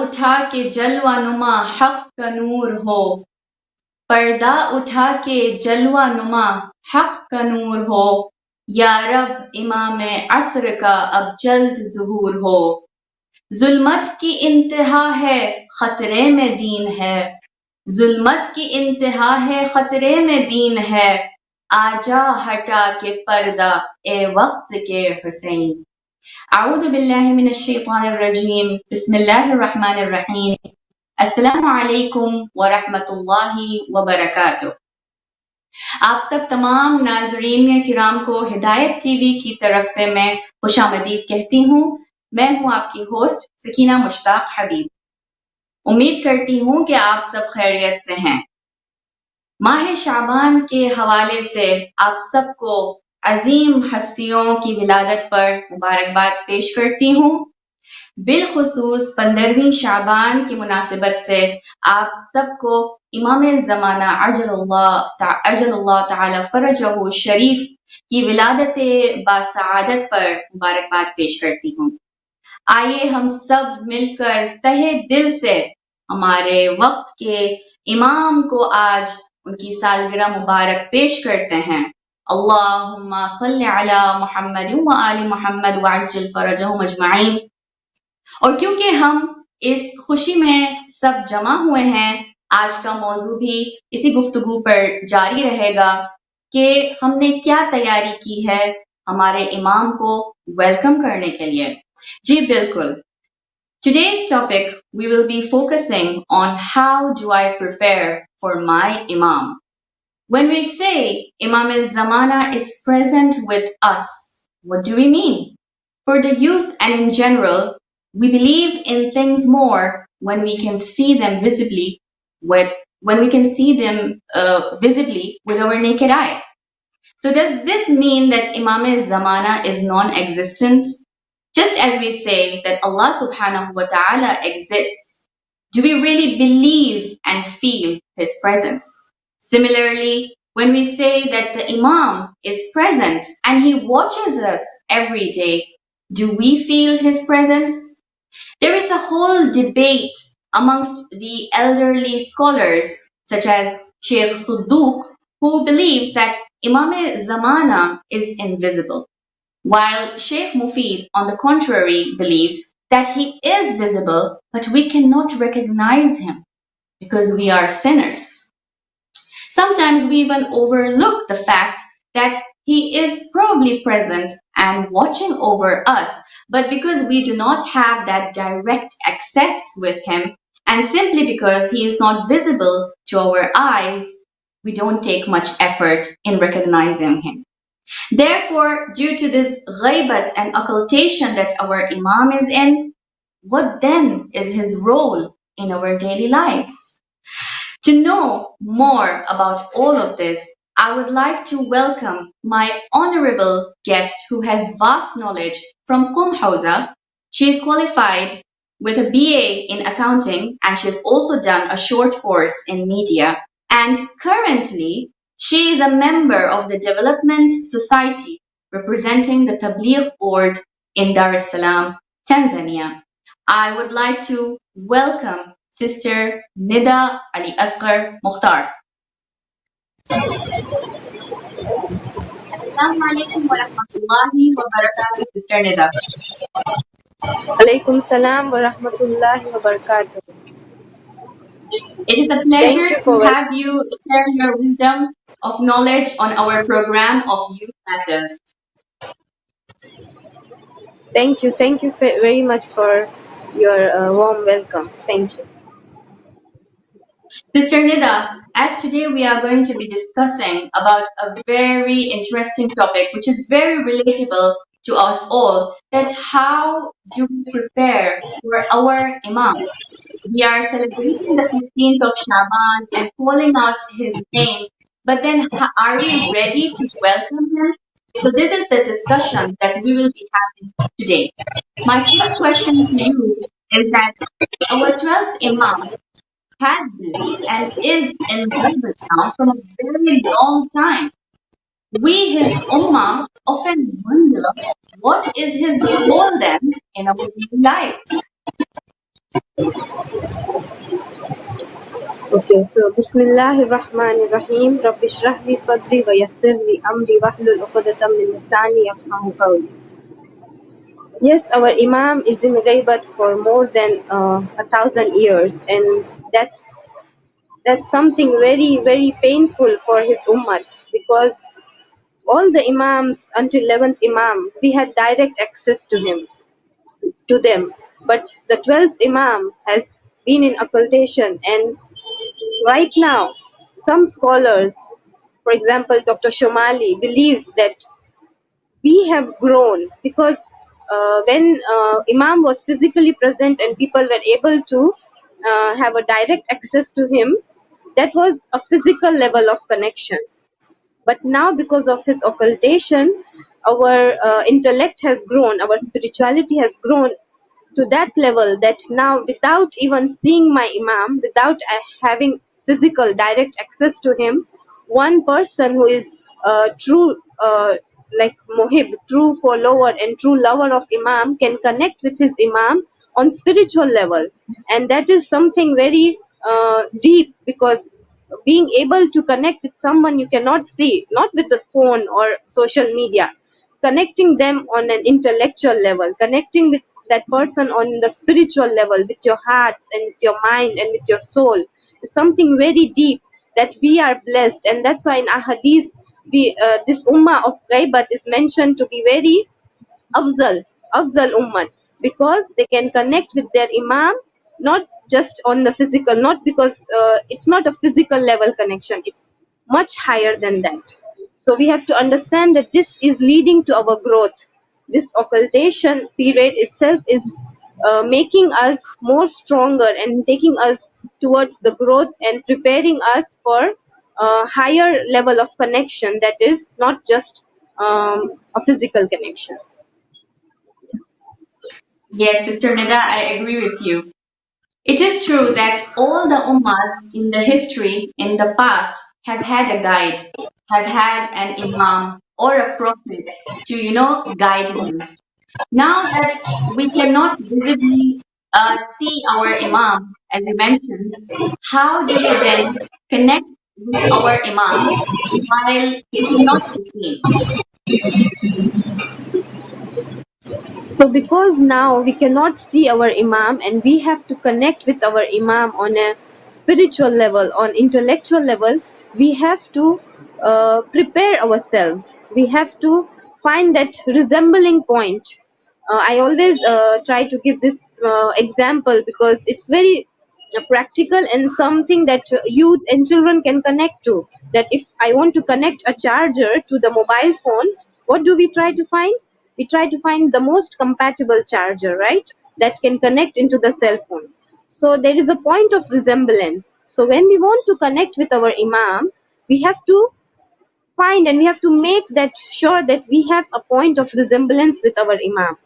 उठा के जलवा नुमा हक का नूर हो, पर्दा उठा के जलवा नुमा हक का नूर हो, या रब इमाम असर का अब जल्द ज़ुहूर हो। जुल्मत की इंतहा है खतरे में दीन है, जुल्मत की इंतहा है खतरे में दीन है, आजा हटा के पर्दा ए वक्त के हुसैन। अऊज़ु बिल्लाहि मिनश शैतानिर रजीम, बिस्मिल्लाहिर रहमानिर रहीम, अस्सलामु अलैकुम व रहमतुल्लाहि व बरकातुहू। आप सब तमाम नाज़रीन किराम को हिदायत टीवी की तरफ से मैं खुशामदीद कहती हूँ। मैं हूँ आपकी होस्ट सकीना मुश्ताक हबीब। उम्मीद करती हूँ कि आप सब खैरियत से हैं। माह शाबान के हवाले से आप सबको अजीम हस्तियों की विलादत पर मुबारकबाद पेश करती हूँ। बिलखुसूस 15वीं शाबान की मुनासिबत से आप सबको इमाम ज़माना अजलल्लाह ताला फरजहु शरीफ की विलादत बासआदत पर मुबारकबाद पेश करती हूँ। आइए हम सब मिलकर तहे दिल से हमारे वक्त के इमाम को आज उनकी सालगिरह मुबारक पेश करते हैं। अल्लाहुम्मा सल्ली अला मुहम्मद व आलि मुहम्मद व अज्जिल फरजहुम अजमाइन। और क्योंकि हम इस खुशी में सब जमा हुए हैं, आज का मौजू भी इसी गुफ्तगू पर जारी रहेगा कि हमने क्या तैयारी की है हमारे इमाम को वेलकम करने के लिए। जी बिल्कुल। Today's topic we will be focusing on how do I prepare for my Imam. When we say Imam Zamana is present with us, what do we mean? For the youth and in general, we believe in things more when we can see them visibly with our naked eye. So does this mean that Imam Zamana is non-existent? Just as we say that Allah subhanahu wa ta'ala exists, do we really believe and feel His presence? Similarly, when we say that the Imam is present and he watches us every day, do we feel his presence? There is a whole debate amongst the elderly scholars, such as Sheikh Sudduq, who believes that Imam Zamana is invisible, while Sheikh Mufid, on the contrary, believes that he is visible, but we cannot recognize him because we are sinners. Sometimes we even overlook the fact that he is probably present and watching over us, but because we do not have that direct access with him, and simply because he is not visible to our eyes, we don't take much effort in recognizing him. Therefore, due to this ghaibat and occultation that our Imam is in, what then is his role in our daily lives? To know more about all of this, I would like to welcome my honorable guest who has vast knowledge from Qom Hausa. She is qualified with a BA in accounting and she has also done a short course in media. And currently, she is a member of the Development Society representing the Tabligh Board in Dar es Salaam, Tanzania. I would like to welcome Sister Nida Ali Asghar Mukhtar. Assalamu alaikum wa rahmatullahi wa barakatuh, Sister Nida. Alaikum salam wa rahmatullahi wa barakatuh. It is a pleasure to have you share your wisdom of knowledge on our program of Youth Matters. Thank you very much for your warm welcome. Thank you. Sister Nida, as today we are going to be discussing about a very interesting topic which is very relatable to us all, that how do we prepare for our Imam? We are celebrating the 15th of Shaban and calling out his name, but then are we ready to welcome him? So this is the discussion that we will be having today. My first question to you is that our 12th Imam has been and is in movement now from a very long time. We, his Ummah, often wonder what is his role then in our daily lives. Okay, so Bismillahir Rahmanir Rahim. Rabbi shrah li sadri wa yassir li amri wahlul 'uqdatam min lisani yafqahu qawli. Yes, our Imam is in Ghaibat for more than 1,000 years, and that's something very very painful for his ummah, because all the Imams until 11th Imam we had direct access to them, but the 12th Imam has been in occultation, and right now some scholars, for example Dr. Shomali, believes that we have grown because when Imam was physically present and people were able to have a direct access to him, that was a physical level of connection. But now, because of his occultation, our intellect has grown, our spirituality has grown to that level that now, without even seeing my Imam, without having physical direct access to him, one person who is true, like Mohib, true follower and true lover of Imam, can connect with his Imam on spiritual level, and that is something very deep, because being able to connect with someone you cannot see, not with the phone or social media, connecting them on an intellectual level, connecting with that person on the spiritual level, with your hearts and with your mind and with your soul, is something very deep that we are blessed. And that's why in our hadith, this ummah of Ghaibat is mentioned to be very Afzal, Afzal Ummah, because they can connect with their Imam, not just on the physical, not because it's not a physical level connection, it's much higher than that. So we have to understand that this is leading to our growth. This occultation period itself is making us more stronger and taking us towards the growth and preparing us for a higher level of connection that is not just a physical connection. Yes, Sister Nida, I agree with you. It is true that all the Ummahs in the history in the past have had a guide, have had an Imam or a Prophet to, guide them. Now that we cannot visibly see our Imam, as you mentioned, how do we then connect with our Imam while he cannot be seen? So, because now we cannot see our Imam and we have to connect with our Imam on a spiritual level, on intellectual level, we have to prepare ourselves. We have to find that resembling point. I always try to give this example because it's very practical and something that youth and children can connect to. That if I want to connect a charger to the mobile phone, what do we try to find? We try to find the most compatible charger, right? That can connect into the cell phone. So there is a point of resemblance. So when we want to connect with our Imam, we have to find and we have to make that sure that we have a point of resemblance with our Imam.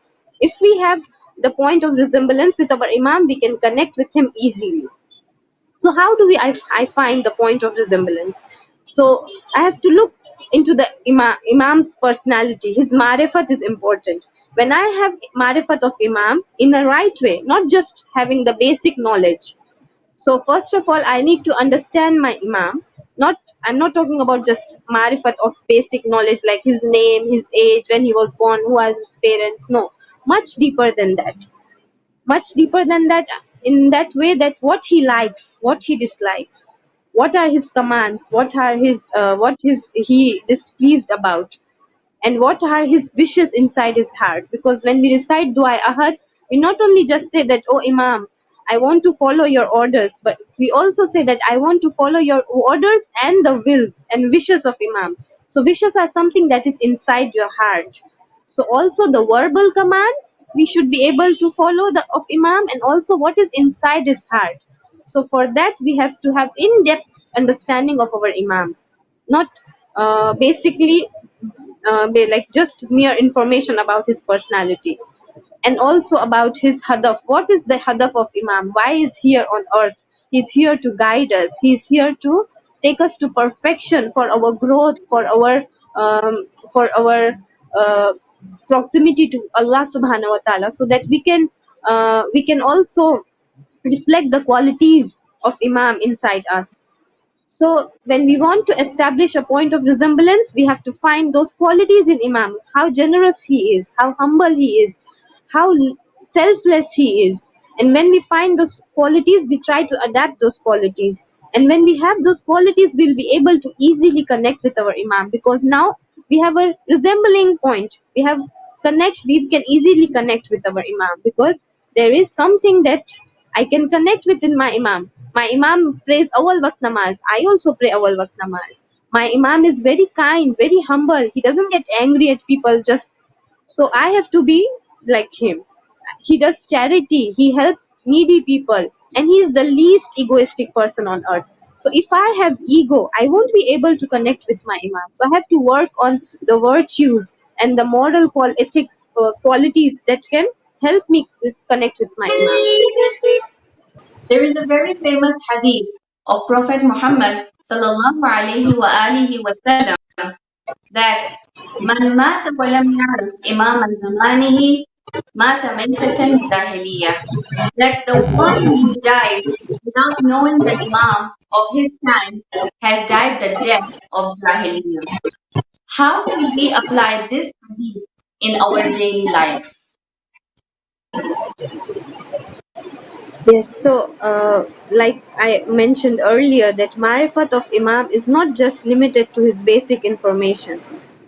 If we have the point of resemblance with our Imam, we can connect with him easily. So how do I find the point of resemblance? So I have to look into the Imam's personality. His marifat is important. When I have marifat of Imam in the right way, not just having the basic knowledge. So first of all, I need to understand my Imam. Not I'm not talking about just marifat of basic knowledge like his name, his age, when he was born, who are his parents. No, much deeper than that, much deeper than that, in that way that what he likes, what he dislikes, what are his commands, what is he displeased about, and what are his wishes inside his heart. Because when we recite Dua Ahad, we not only just say that, oh Imam, I want to follow your orders, but we also say that I want to follow your orders and the wills and wishes of Imam. So wishes are something that is inside your heart. So also the verbal commands we should be able to follow the of Imam, and also what is inside his heart. So for that we have to have in-depth understanding of our Imam, not basically be like just mere information about his personality, and also about his hadaf. What is the hadaf of Imam? Why is here on earth? He's here to guide us. He's here to take us to perfection, for our growth, for our uh, proximity to Allah subhanahu wa ta'ala, so that we can also reflect the qualities of Imam inside us. So when we want to establish a point of resemblance, we have to find those qualities in Imam, how generous he is, how humble he is, how selfless he is. And when we find those qualities, we try to adapt those qualities. And when we have those qualities, we'll be able to easily connect with our Imam, because now we have a resembling point. We can easily connect with our Imam, because there is something that I can connect with in my Imam. My Imam prays awal waqt namaz. I also pray awal waqt namaz. My Imam is very kind, very humble. He doesn't get angry at people just so I have to be like him. He does charity, he helps needy people, and he is the least egoistic person on earth. So if I have ego, I won't be able to connect with my Imam. So I have to work on the virtues and the moral ethics qualities that can help me connect with my Imam. There is a very famous hadith of Prophet Muhammad sallallahu alaihi wa alihi wasallam that man mata wa lam ya'rif imam zamanihi mata maytatan jahiliyyah, that the one who dies without knowing the imam of his time has died the death of jahiliyyah. How can we apply this hadith in our daily lives? Yes, so like I mentioned earlier, that marifat of Imam is not just limited to his basic information.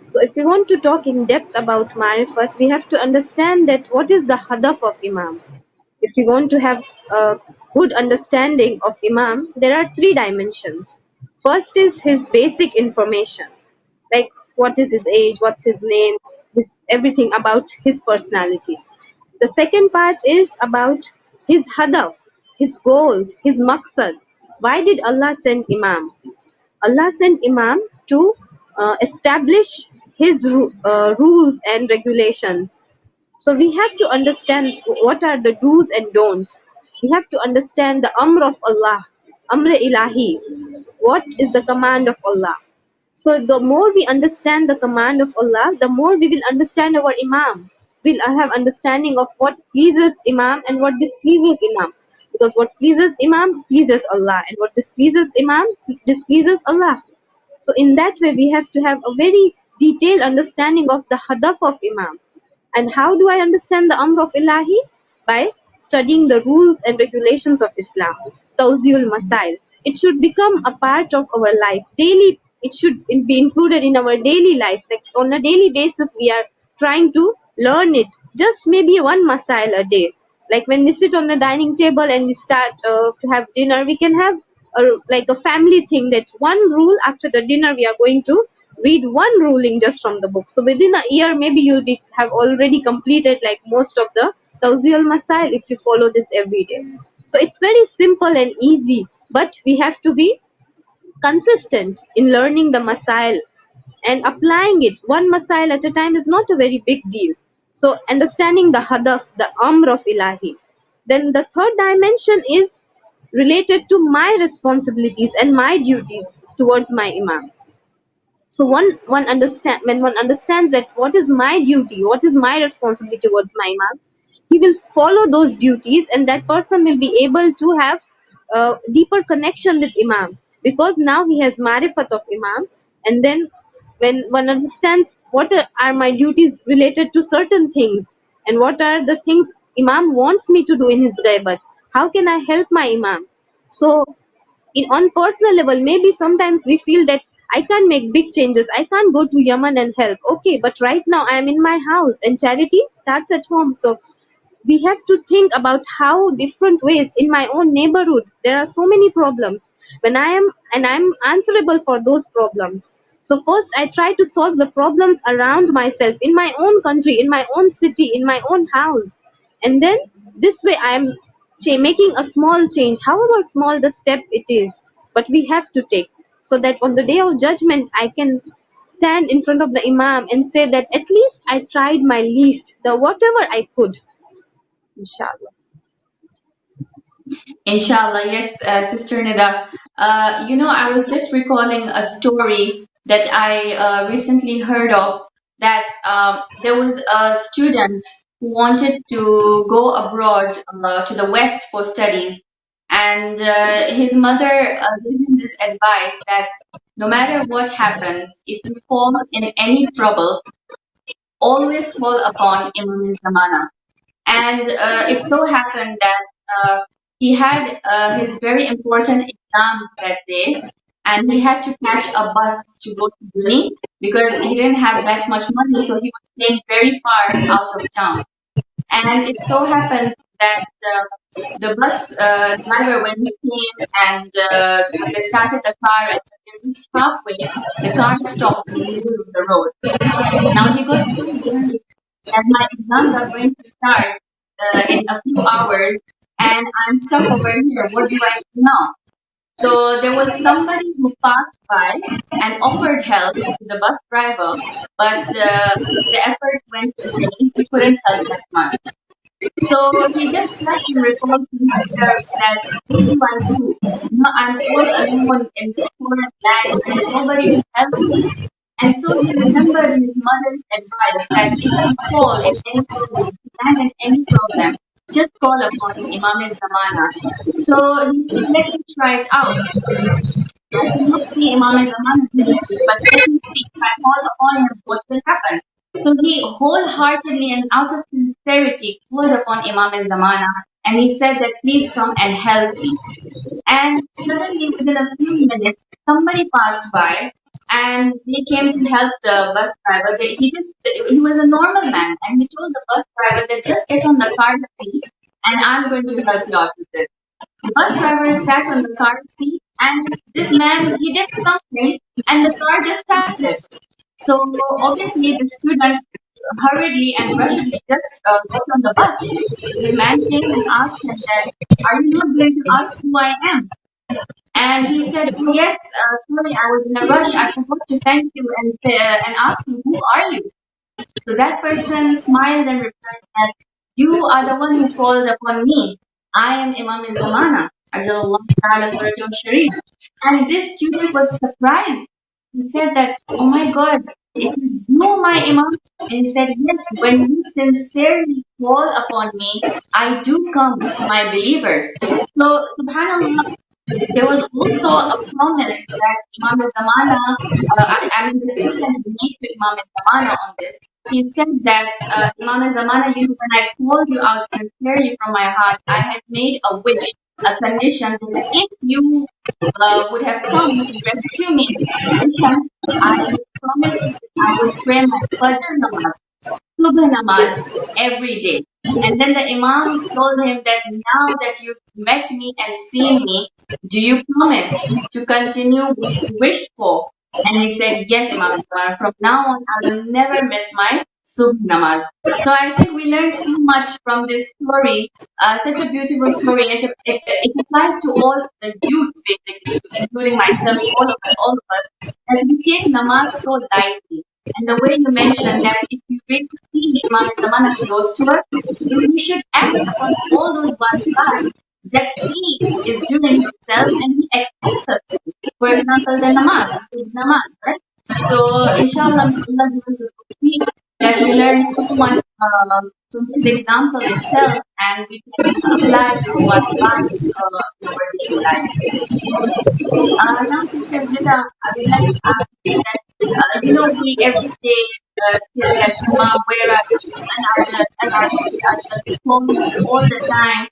So if we want to talk in depth about marifat, we have to understand that what is the hadaf of Imam. If we want to have a good understanding of Imam, there are three dimensions. First is his basic information, like what is his age, what's his name, his everything about his personality. The second part is about his hadaf, his goals, his maqsad. Why did Allah send Imam? Allah sent Imam to establish his rules and regulations. So we have to understand what are the do's and don'ts. We have to understand the amr of Allah, amr ilahi. What is the command of Allah? So the more we understand the command of Allah, the more we will understand our Imam. We'll have understanding of what pleases Imam and what displeases Imam. Because what pleases Imam pleases Allah, and what displeases Imam displeases Allah. So in that way, we have to have a very detailed understanding of the hadaf of Imam. And how do I understand the Amr of Ilahi? By studying the rules and regulations of Islam, Tawziul Masail. It should become a part of our life. Daily, it should be included in our daily life. Like on a daily basis, we are trying to learn it. Just maybe one Masail a day. Like when we sit on the dining table and we start to have dinner, we can have like a family thing, that one rule after the dinner we are going to read one ruling just from the book. So within a year, maybe have already completed like most of the Tawziul Masail if you follow this every day. So it's very simple and easy, but we have to be consistent in learning the Masail and applying it. One Masail at a time is not a very big deal. So understanding the hadaf, the amr of Ilahi. Then the third dimension is related to my responsibilities and my duties towards my Imam. So when one understands that what is my duty, what is my responsibility towards my Imam, he will follow those duties, and that person will be able to have a deeper connection with Imam, because now he has marifat of Imam. And then when one understands what are my duties related to certain things, and what are the things Imam wants me to do in his gaibat, how can I help my Imam? So on personal level, maybe sometimes we feel that I can't make big changes, I can't go to Yemen and help. Okay, but right now I am in my house, and charity starts at home. So we have to think about how different ways in my own neighborhood there are so many problems when I'm answerable for those problems. So first I try to solve the problems around myself, in my own country, in my own city, in my own house. And then this way I am making a small change, however small the step it is, but we have to take, so that on the day of judgment I can stand in front of the Imam and say that at least I tried my least, the whatever I could. Inshallah. Inshallah, yes, Sister Nida. I was just recalling a story that I recently heard of, that there was a student who wanted to go abroad to the West for studies, And his mother gave him this advice that no matter what happens, if you fall in any trouble, always call upon Imam Zamana. And it so happened that he had his very important exams that day, and he had to catch a bus to go to uni because he didn't have that much money, so he was staying very far out of town. And it so happened that the bus driver, when he came and they started the car and when they reached halfway, the car stopped in the middle of the road. Now he got so worried that my exams are going to start in a few hours and I'm stuck over here. What do I do now? So there was somebody who passed by and offered help to the bus driver, but the effort went in vain. He couldn't help that much. So he just sat and recalled to himself that what do I do? You know, I'm all alone in this foreign land. There's nobody to help me. And so he remembered his mother's advice that if you fall in any problem, if you land in any problem, just call upon Imam Zamana. So he said, let me try it out. I will not see Imam Zamana immediately, but let me see if I call upon him, what will happen. So he wholeheartedly and out of sincerity called upon Imam Zamana and he said that please come and help me. And suddenly, within a few minutes, somebody passed by and they came to help the bus driver. He was a normal man and he told the bus driver that just get on the car seat and I'm going to help you out with this. The bus driver sat on the car seat and this man, he did something and the car just started. So obviously the student hurriedly and rushedly just got on the bus. This man came and asked him that, are you not going to ask who I am? And he said, oh yes, sorry, I was in a rush. I forgot to thank you and ask you, who are you? So that person smiled and replied that you are the one who called upon me. I am Imam Zamana, Ajalullah Ta'ala Farajahu Sharif. And this student was surprised. He said that, oh my God, if you know my Imam, and he said, yes, when you sincerely call upon me, I do come, my believers. So, subhanAllah, there was also a promise that Imam Zamana, I mean, the student made to Imam Zamana on this. He said that Imam Zamana, you know, when I called you out sincerely from my heart, I had made a wish, a condition that if you would have come to rescue me in this condition, I would promise you that I would pray my Fajr namaz, Subh namaz every day. And then the Imam told him that now that you've met me and seen me, do you promise to continue what you wished for? And he said, yes, Imam Ismail, from now on I will never miss my Subh namaz. So I think we learn so much from this story, such a beautiful story. It applies to all the youths, basically, including myself, all of us, that we take namaz so lightly. And the way you mentioned that if you really see Imam Zamana close to us, then we should act upon all those wajibats that he is doing himself and he expects us to. For example, the namaz, right? So, inshallah, may Allah give us the tawfiq that we learn so much from his example itself and we can apply this wajibat in our daily lives. Now, Sister Rita, I would like to ask you that, you know, we every day say that, Mom, where are you? And our phone all the time.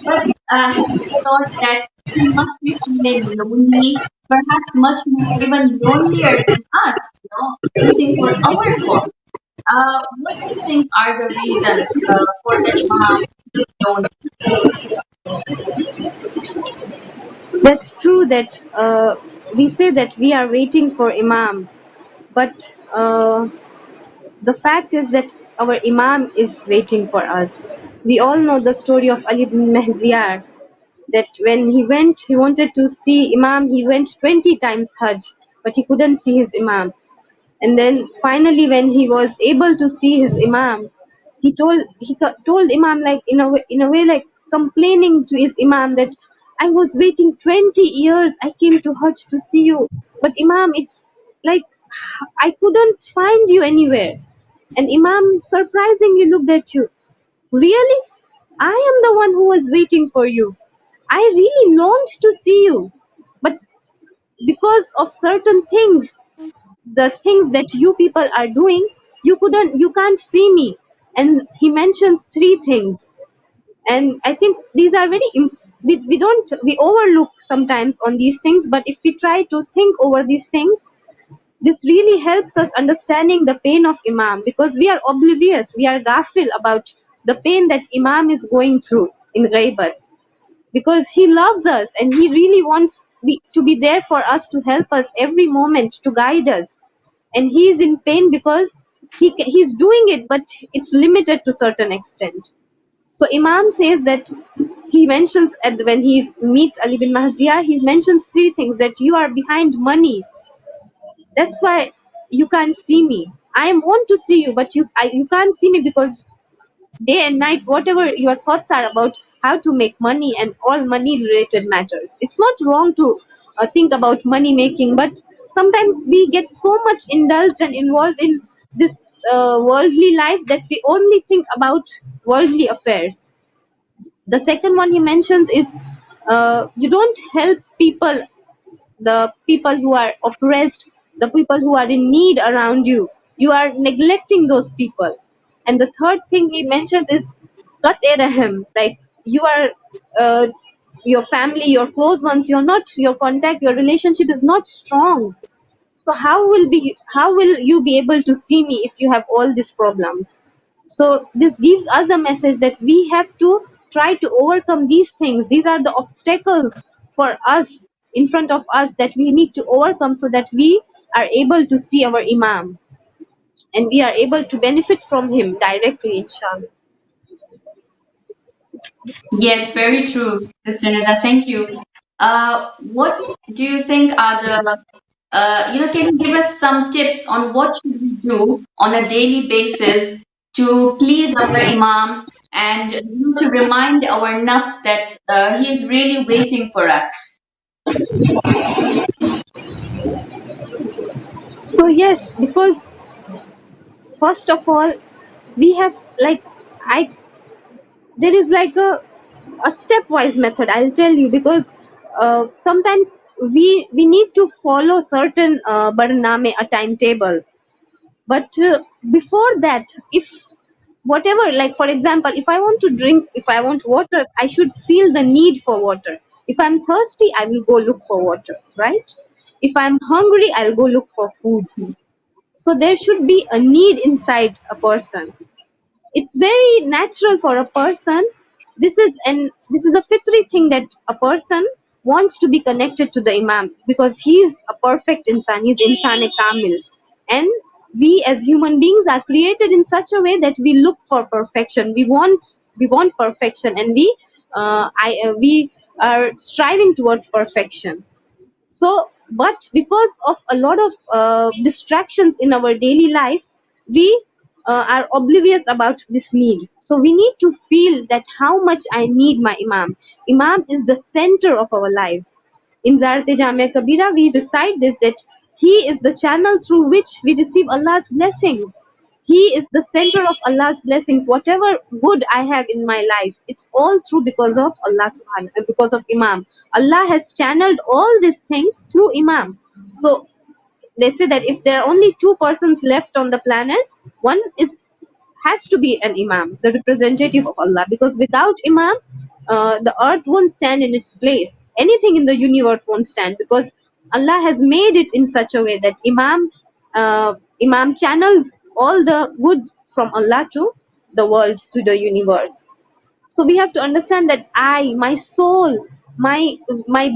But have you thought that he must be feeling lonely, perhaps much more, even lonelier than us, you know, waiting for our call? What do you think are the reasons for the Imam to be lonely? That's true that we say that we are waiting for Imam, but the fact is that our Imam is waiting for us. We all know the story of Ali ibn Mahziyar, that when he went, he wanted to see Imam, he went 20 times Hajj, but he couldn't see his Imam. And then finally, when he was able to see his Imam, he told Imam like in a way like complaining to his Imam that I was waiting 20 years. I came to Hajj to see you, but Imam, it's like I couldn't find you anywhere. And Imam surprisingly looked at you. Really? I am the one who was waiting for you. I really longed to see you, but because of certain things, the things that you people are doing, you can't see me. And he mentions three things, and I think these are we don't, we overlook sometimes on these things, but if we try to think over these things, this really helps us understanding the pain of Imam, because we are oblivious, we are ghafil about the pain that Imam is going through in Ghaibat, because he loves us and he really wants to be there for us, to help us every moment, to guide us. And he is in pain because he's doing it, but it's limited to certain extent. So Imam says that, he mentions when he meets Ali bin Mahziyar, he mentions three things: that you are behind money, that's why you can't see me. I want to see you, but you can't see me, because day and night, whatever your thoughts are about how to make money and all money related matters. It's not wrong to think about money making, but sometimes we get so much indulged and involved in this worldly life that we only think about worldly affairs. The second one he mentions is, you don't help people, the people who are oppressed, the people who are in need around you. You are neglecting those people. And the third thing he mentions is qat-e rahim, like you are, uh, your family, your close ones, you're not, your contact, your relationship is not strong. So how will you be able to see me if you have all these problems? So this gives us a message that we have to try to overcome these things. These are the obstacles for us, in front of us, that we need to overcome, so that we are able to see our Imam and we are able to benefit from him directly, inshallah. Yes, very true, Sister Nida. Thank you. What do you think are the, can you give us some tips on what should we do on a daily basis to please our Imam and to remind our nafs that he is really waiting for us? So yes, because first of all, we have, like, I there is like a stepwise method, I'll tell you, because sometimes we need to follow certain barname, a timetable. But before that, if whatever, like for example, if I want to drink, if I want water, I should feel the need for water. If I'm thirsty, I will go look for water, right? If I'm hungry, I'll go look for food. So there should be a need inside a person. It's very natural for a person. This is a fitri thing, that a person wants to be connected to the Imam, because he's a perfect insan, he's insan kamil. And we as human beings are created in such a way that we look for perfection, we want perfection, and we are striving towards perfection. So, but because of a lot of distractions in our daily life, we are oblivious about this need. So we need to feel that how much I need my Imam. Imam is the center of our lives. In Zarate Jamia Kabira, we recite this, that he is the channel through which we receive Allah's blessings. He is the center of Allah's blessings. Whatever good I have in my life, it's all through because of Allah subhanahu, because of Imam. Allah has channeled all these things through Imam. So they say that if there are only two persons left on the planet, one is has to be an Imam, the representative of Allah, because without Imam, the earth won't stand in its place. Anything in the universe won't stand, because Allah has made it in such a way that Imam channels all the good from Allah to the world, to the universe. So we have to understand that I, my soul, my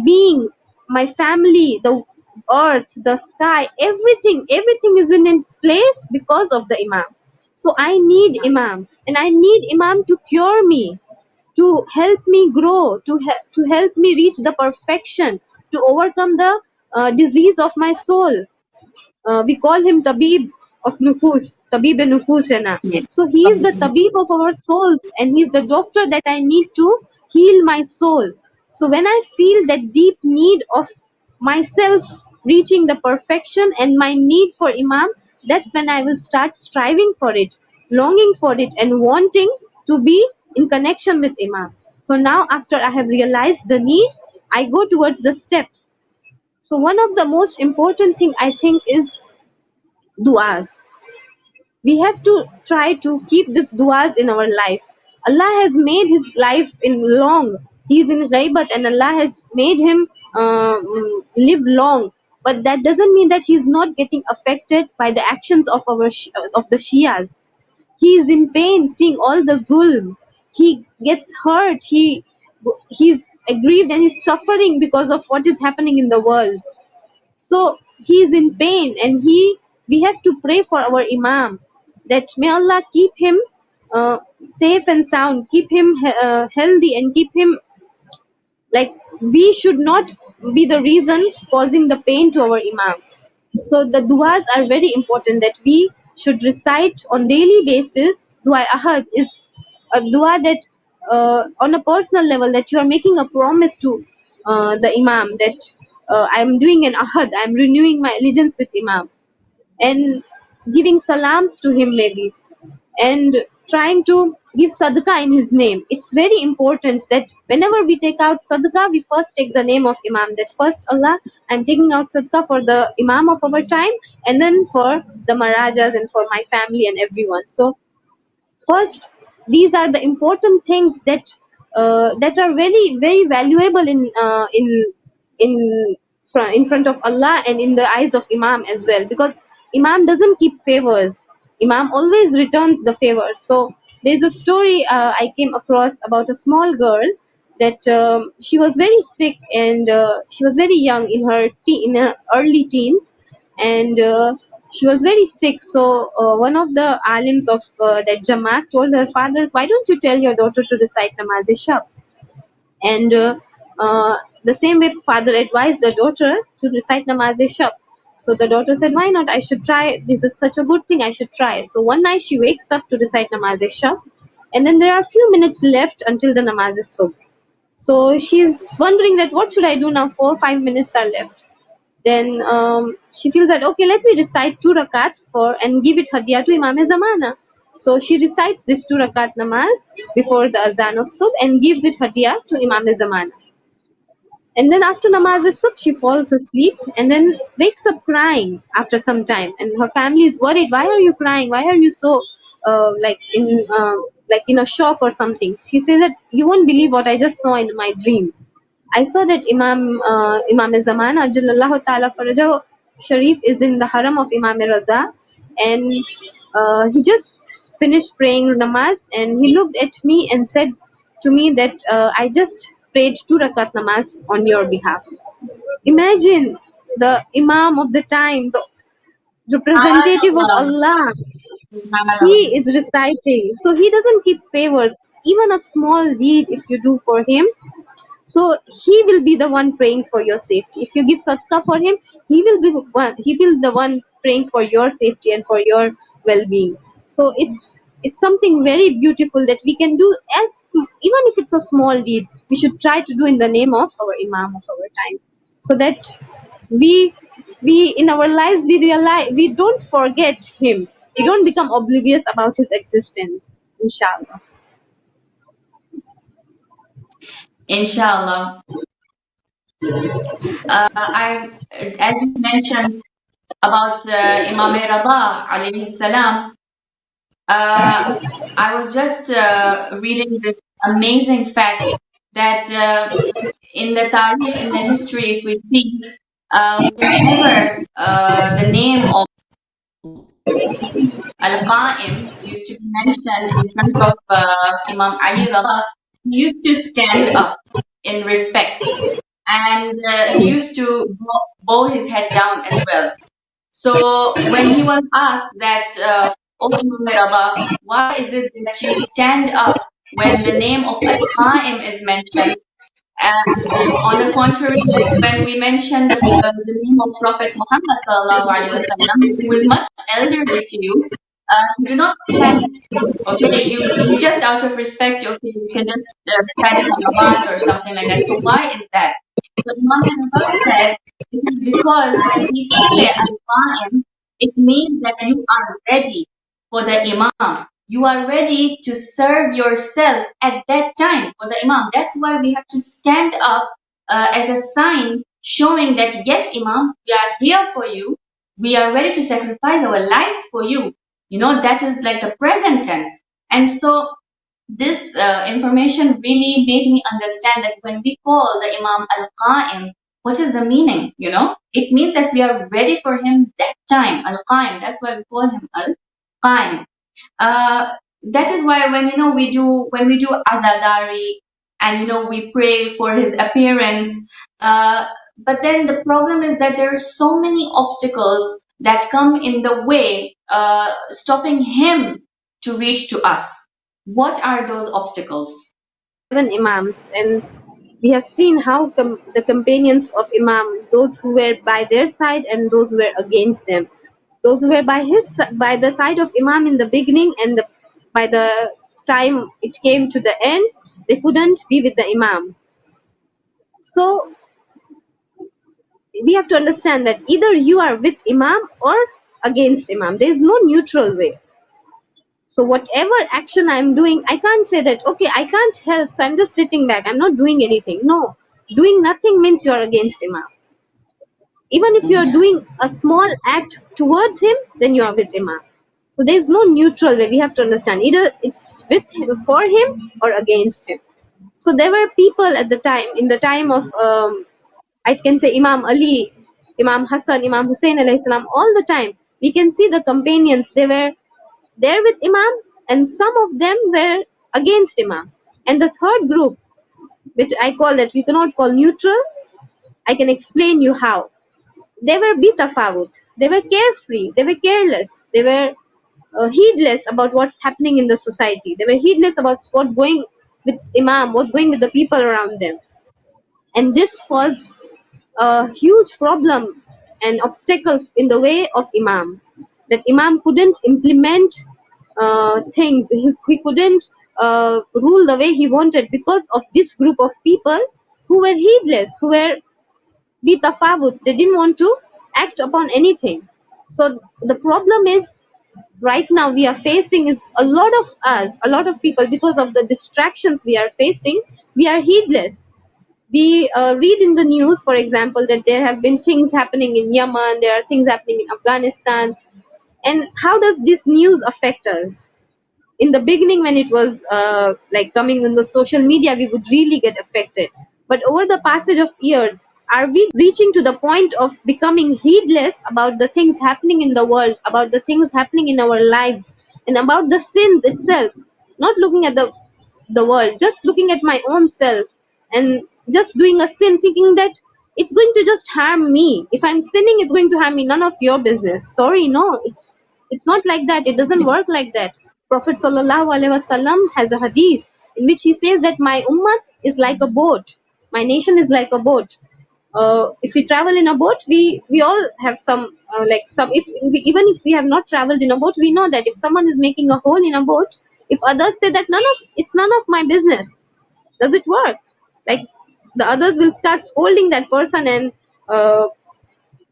being, my family, the earth, the sky, everything is in its place because of the Imam. So I need Imam, and I need Imam to cure me, to help me grow, to help me reach the perfection, to overcome the disease of my soul. We call him Tabib of Nufus, Tabib e Nufusena. Yes. So he is the Tabib of our souls, and he's the doctor that I need to heal my soul. So when I feel that deep need of myself reaching the perfection and my need for Imam, that's when I will start striving for it, longing for it, and wanting to be in connection with Imam. So now after I have realized the need, I go towards the steps. So one of the most important thing I think is du'as. We have to try to keep this du'as in our life. Allah has made his life in long. He is in ghaibat and Allah has made him live long, but that doesn't mean that he's not getting affected by the actions of of the Shias. He is in pain seeing all the zulm. He gets hurt. He's aggrieved and he's suffering because of what is happening in the world. So he is in pain, and we have to pray for our Imam, that may Allah keep him safe and sound, keep him healthy, and keep him, like, we should not be the reasons causing the pain to our Imam. So the du'as are very important that we should recite on daily basis. Dua ahad is a dua that on a personal level, that you are making a promise to the Imam, that I'm doing an ahad, I'm renewing my allegiance with Imam, and giving salams to him maybe, and trying to give sadaqah in his name. It's very important that whenever we take out sadaqah, we first take the name of Imam. That first, Allah, I'm taking out sadaqah for the Imam of our time, and then for the Marajas and for my family and everyone. So first, these are the important things that are very very valuable in in front of Allah and in the eyes of Imam as well, because Imam doesn't keep favors. Imam always returns the favor. So there's a story I came across about a small girl that she was very sick, and she was very young, in her early teens, and she was very sick. So one of the alims of that Jamaat told her father, "Why don't you tell your daughter to recite namaz-e-shab?" And the same way, father advised the daughter to recite namaz-e-shab. So the daughter said, "Why not? I should try. This is such a good thing. I should try." So one night she wakes up to recite namaz-e-shab, and then there are a few minutes left until the namaz-e-subh. So she's wondering that what should I do now? 4 or 5 minutes are left. Then she feels that, okay, let me recite 2 rakat for and give it hadiah to Imam Zamana. So she recites this 2 rakat namaz before the azan of subh and gives it hadiah to Imam Zamana. And then after namaz subh, she falls asleep and then wakes up crying after some time. And her family is worried. Why are you crying? Why are you so like in a shock or something? She says that you won't believe what I just saw in my dream. I saw that Imam Zamana Jallallahu Ta'ala Farajahu Sharif is in the haram of Imam Raza, and he just finished praying namaz, and he looked at me and said to me that I just prayed 2 rakat namaz on your behalf. Imagine the Imam of the time, the representative of Subhanallah. Allah, he Subhanallah. is reciting. So he doesn't keep favors. Even a small deed, if you do for him, so he will be the one praying for your safety. If you give sadaqah for him, he will the one praying for your safety and for your well-being. So it's something very beautiful that we can do, as even if it's a small deed, we should try to do in the name of our Imam of our time, so that we in our lives we realize, we don't forget him, we don't become oblivious about his existence, inshallah. Inshallah. As you mentioned about Imam Rada alayhi salam, uh, I was just reading this amazing fact that in the tarikh, in the history, if we see, whenever the name of Al-Qa'im used to be mentioned in front of Imam Ali Rada, he used to stand up in respect, and he used to bow his head down as well. So when he was asked that, "Oh Imam Rada, why is it that you stand up when the name of Al-Qa'im is mentioned? On the contrary, when we mention the name of Prophet Muhammad sallallahu alaihi wasallam, who is much elderly to you, you do not stand. Okay, you just out of respect, okay, you can just stand on a mat or something like that. So why is that?" So Imam Hanbal said it is because when we say Al-Qa'im, it means that you are ready for the Imam. You are ready to serve yourself at that time for the Imam. That's why we have to stand up as a sign showing that, yes, Imam, we are here for you. We are ready to sacrifice our lives for you. That is like the present tense. And so this information really made me understand that when we call the Imam Al-Qa'im, what is the meaning? It means that we are ready for him that time. Al-Qa'im, that's why we call him Al-Qa'im. That is why when we do azadari, and we pray for his appearance. But then the problem is that there are so many obstacles that come in the way, stopping him to reach to us. What are those obstacles? 7 imams, and we have seen how the companions of imam, those who were by their side and those who were against them, those who were by the side of imam in the beginning, and by the time it came to the end, they couldn't be with the imam. So we have to understand that either you are with imam or against imam. There is no neutral way. So whatever action I'm doing, I can't say that, okay, I can't help, so I'm just sitting back, I'm not doing anything. No, doing nothing means you're against imam. Even if you're doing a small act towards him, then you are with imam. So there's no neutral way. We have to understand, either it's with him, for him, or against him. So there were people at the time, in the time of I can say Imam Ali, Imam Hassan, Imam Hussein alayhi salam, all the time we can see the companions, they were there with imam, and some of them were against imam. And the third group, which I call, that we cannot call neutral, I can explain you how. They were bitafawut, they were carefree, they were careless, they were heedless about what's happening in the society, they were heedless about what's going with imam, what's going with the people around them. And this caused a huge problem and obstacles in the way of imam, that imam couldn't implement things, he couldn't rule the way he wanted, because of this group of people who were heedless, who were bitafawut, they didn't want to act upon anything. So the problem is, right now we are facing is, a lot of us, a lot of people, because of the distractions we are facing, we are heedless. We read in the news, for example, that there have been things happening in Yemen, there are things happening in Afghanistan. And how does this news affect us? In the beginning, when it was like coming in the social media, we would really get affected. But over the passage of years, are we reaching to the point of becoming heedless about the things happening in the world, about the things happening in our lives, and about the sins itself? Not looking at the world, just looking at my own self, and just doing a sin, thinking that it's going to just harm me. If I'm sinning, it's going to harm me. None of your business. Sorry, no, it's not like that. It doesn't work like that. Prophet sallallahu alaihi wasallam has a hadith in which he says that my ummah is like a boat. My nation is like a boat. If we travel in a boat, we all have some like some. If we, even if we have not traveled in a boat, we know that if someone is making a hole in a boat, if others say that it's none of my business, does it work? Like, the others will start scolding that person, and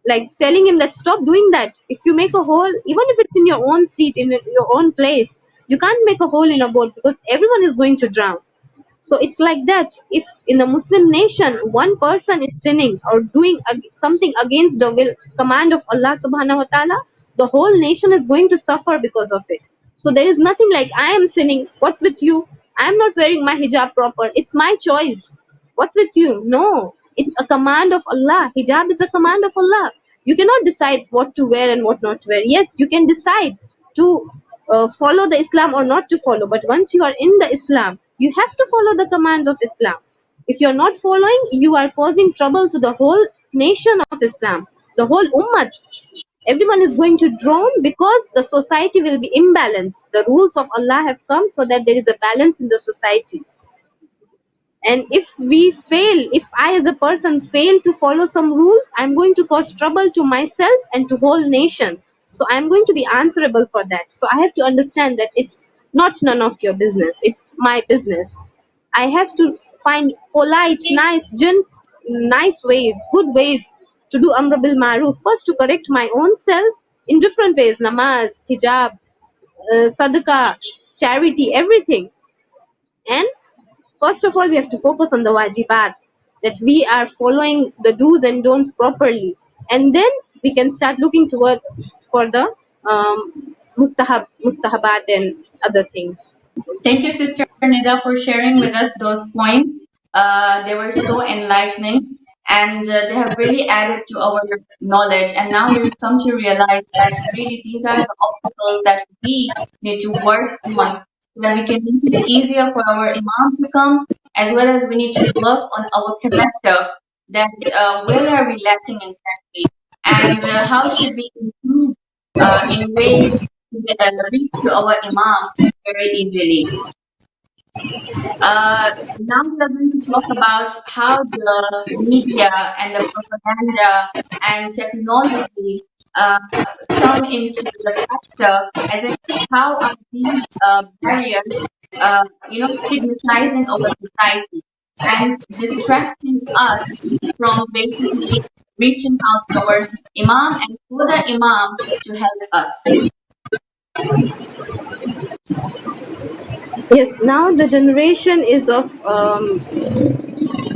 like telling him that stop doing that. If you make a hole, even if it's in your own seat, in your own place, you can't make a hole in a boat, because everyone is going to drown. So it's like that. If in a Muslim nation one person is sinning or doing something against the will command of Allah subhanahu wa ta'ala, the whole nation is going to suffer because of it. So there is nothing like, I am sinning, what's with you? I am not wearing my hijab proper, it's my choice, what's with you? No, it's a command of Allah. Hijab is a command of Allah. You cannot decide what to wear and what not to wear. Yes, you can decide to follow the Islam or not to follow, but once you are in the Islam, you have to follow the commands of Islam. If you're not following, you are causing trouble to the whole nation of Islam, the whole ummah. Everyone is going to drown, because the society will be imbalanced. The rules of Allah have come so that there is a balance in the society. And if if I as a person fail to follow some rules, I'm going to cause trouble to myself and to whole nation. So I'm going to be answerable for that. So I have to understand that it's not none of your business, it's my business. I have to find polite, nice ways, good ways to do amr bil maruf. First, to correct my own self in different ways: namaz, hijab, sadaqah, charity, everything. And first of all, we have to focus on the wajibat, that we are following the do's and don'ts properly, and then we can start looking toward for the mustahabat and other things. Thank you, Sister Nida, for sharing with us those points. They were so enlightening, and they have really added to our knowledge. And now we've come to realize that really these are the obstacles that we need to work on so that we can make it easier for our Imam to come, as well as we need to work on our character. That where are we lacking exactly, and how should we improve in ways to reach to our Imam very easily. Now we are going to talk about how the media and the propaganda and technology uh, come into the picture, as in how are these barriers, stigmatizing our society and distracting us from basically reaching out to our Imam and for the Imam to help us. Yes, now the generation is of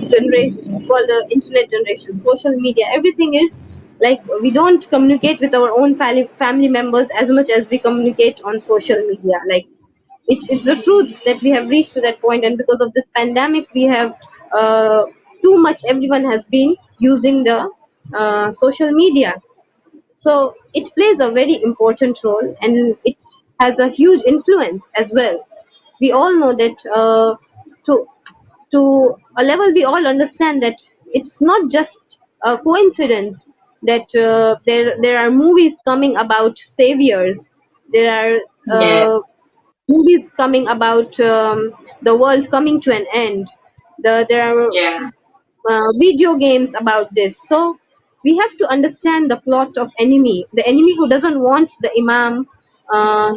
generation called the internet generation, social media, everything is like we don't communicate with our own family members as much as we communicate on social media. Like it's a truth that we have reached to that point, and because of this pandemic we have too much, everyone has been using the social media. So it plays a very important role, and it has a huge influence as well. We all know that to to a level we all understand that it's not just a coincidence that there are movies coming about saviors. There are Yeah, movies coming about the world coming to an end. There are yeah, video games about this. So we have to understand the plot of enemy. The enemy who doesn't want the Imam,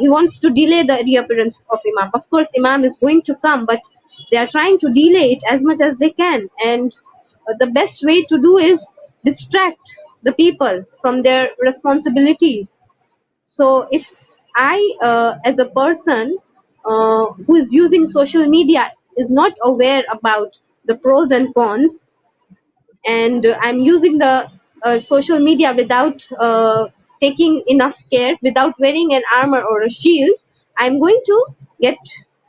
he wants to delay the reappearance of Imam. Of course, Imam is going to come, but they are trying to delay it as much as they can. And the best way to do is distract the people from their responsibilities. So if I, as a person who is using social media, is not aware about the pros and cons, and I'm using the social media without taking enough care, without wearing an armor or a shield, I'm going to get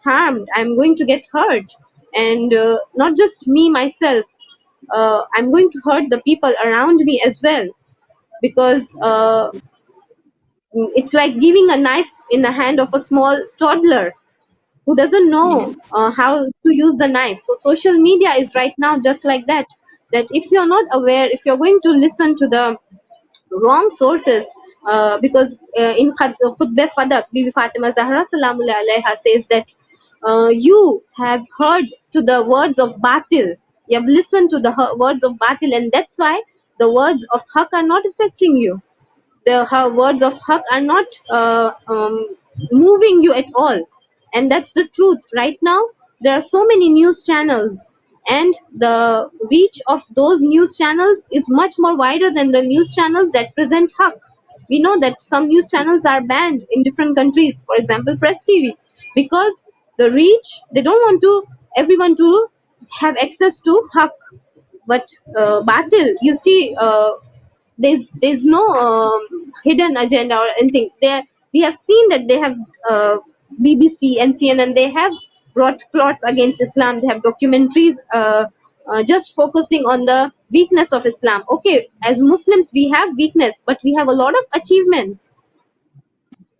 harmed, I'm going to get hurt. And not just me myself, I'm going to hurt the people around me as well, because it's like giving a knife in the hand of a small toddler who doesn't yeah. know how to use the knife. So social media is right now just like that. That if you're not aware, if you're going to listen to the wrong sources, because in Khutbah Fadak, Bibi Fatima Zahra Salamullah alaiha says that you have heard to the words of Batil. You have listened to the words of Batil, and that's why the words of Haq are not affecting you. The her words of haq are not moving you at all. And that's the truth. Right now there are so many news channels, and the reach of those news channels is much more wider than the news channels that present haq. We know that some news channels are banned in different countries, for example Press TV, because the reach, they don't want to everyone to have access to haq. But batil, you see, there's no hidden agenda or anything there. We have seen that they have BBC and CNN, they have brought plots against Islam. They have documentaries just focusing on the weakness of Islam. Okay, as Muslims we have weakness, but we have a lot of achievements.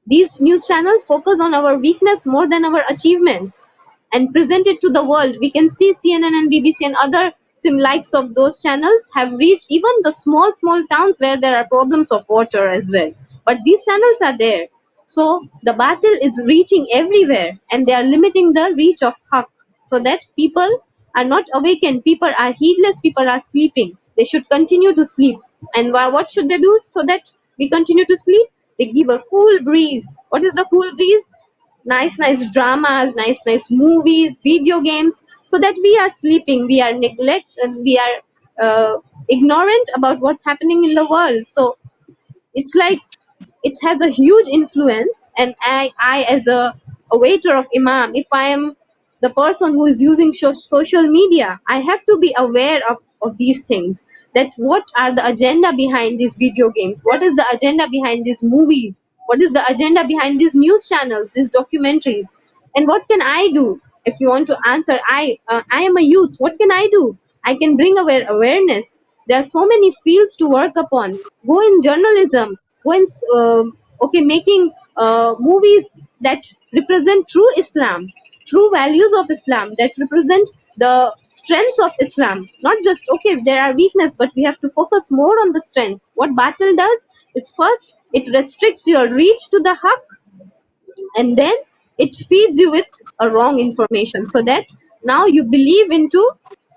These news channels focus on our weakness more than our achievements and present it to the world. We can see CNN and BBC and other sim likes of those channels have reached even the small towns where there are problems of water as well. But these channels are there. So the battle is reaching everywhere, and they are limiting the reach of Haq, so that people are not awakened, people are heedless, people are sleeping. They should continue to sleep. And what should they do so that we continue to sleep? They give a cool breeze. What is the cool breeze? Nice dramas, nice movies, video games, so that we are sleeping, we are neglect, and we are ignorant about what's happening in the world. So it's like it has a huge influence. And I as a a waiter of Imam, if I am the person who is using social media, I have to be aware of these things. That what are the agenda behind these video games? What is the agenda behind these movies? What is the agenda behind these news channels, these documentaries? And what can I do? If you want to answer, I am a youth. What can I do? I can bring awareness. There are so many fields to work upon. Go in journalism. Go in making movies that represent true Islam, true values of Islam, that represent the strengths of Islam. Not just okay, there are weakness, but we have to focus more on the strengths. What Batil does is first it restricts your reach to the haq, and then it feeds you with a wrong information, so that now you believe into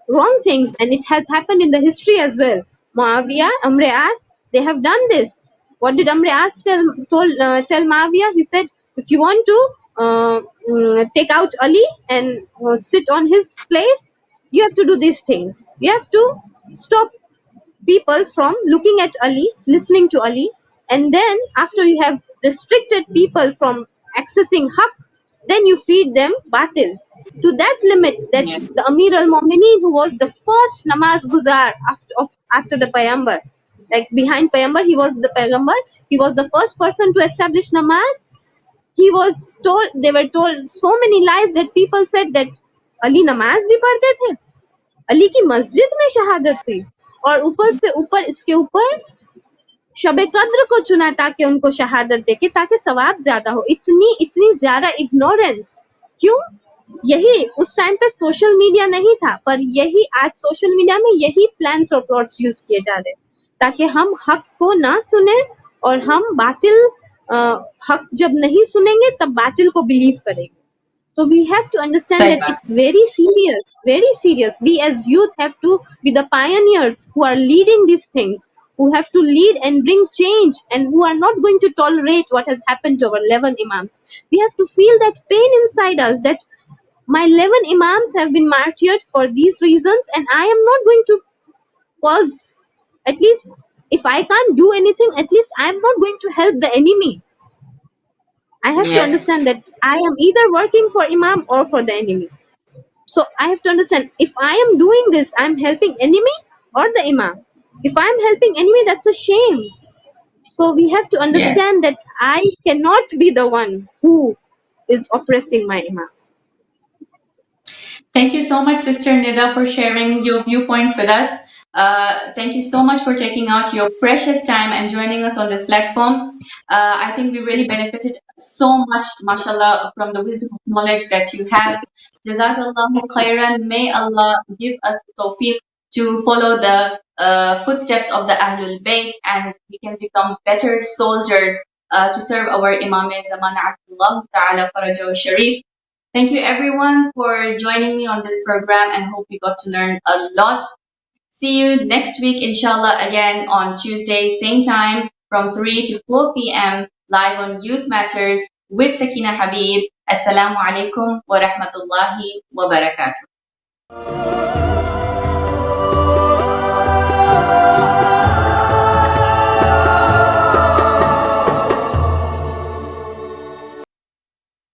wrong things. And it has happened in the history as well. Muawiyah, Amr As, they have done this. What did Amr As tell Muawiyah? He said, if you want to take out Ali and sit on his place, you have to do these things. You have to stop people from looking at Ali, listening to Ali, and then after you have restricted people from accessing haq, then you feed them batil to that limit that Yeah. the Amir al-Mu'mineen, who was the first namaz guzar after the Payambar, like behind Payambar, he was the Payambar, he was the first person to establish namaz. They were told so many lies that people said that Ali namaz भी पढ़ते थे, अली की मस्जिद में शहादत हुई, और ऊपर से ऊपर इसके ऊपर शबे कद्र को चुना ताकि उनको शहादत देके ताकि सवाब ज्यादा हो। इतनी इतनी ज्यादा इग्नोरेंस क्यों? यही उस टाइम पे सोशल मीडिया नहीं था, पर यही आज सोशल मीडिया में यही प्लान्स और प्लॉट्स यूज किए जा रहे ताकि हम हक को ना सुने और हम बातिल हक जब नहीं सुनेंगे तब बातिल को बिलीव करेंगे। So we have to understand that it's very serious, very serious. We as youth have to be the pioneers who are leading these things, who have to lead and bring change, and who are not going to tolerate what has happened to our 11 imams. We have to feel that pain inside us that my 11 imams have been martyred for these reasons, and I am not going to cause, at least if I can't do anything, at least I am not going to help the enemy. I have to Yes. understand that I am either working for Imam or for the enemy. So I have to understand, if I am doing this, I am helping enemy or the Imam. If I am helping enemy, that's a shame. So we have to Yeah. understand that I cannot be the one who is oppressing my Imam. Thank you so much, Sister Nida, for sharing your viewpoints with us. Thank you so much for taking out your precious time and joining us on this platform. I think we really benefited so much, mashallah, from the wisdom of knowledge that you have. Jazakallahu khairan. May Allah give us the tawfiq to follow the footsteps of the Ahlul Bayt, and we can become better soldiers to serve our Imam Zaman Abdullah Ta'ala Farajahu Sharif. Thank you everyone for joining me on this program, and hope you got to learn a lot. See you next week, inshallah, again on Tuesday, same time from 3 to 4 p.m. live on Youth Matters with Sakina Habib. Assalamu alaikum wa rahmatullahi wa barakatuh.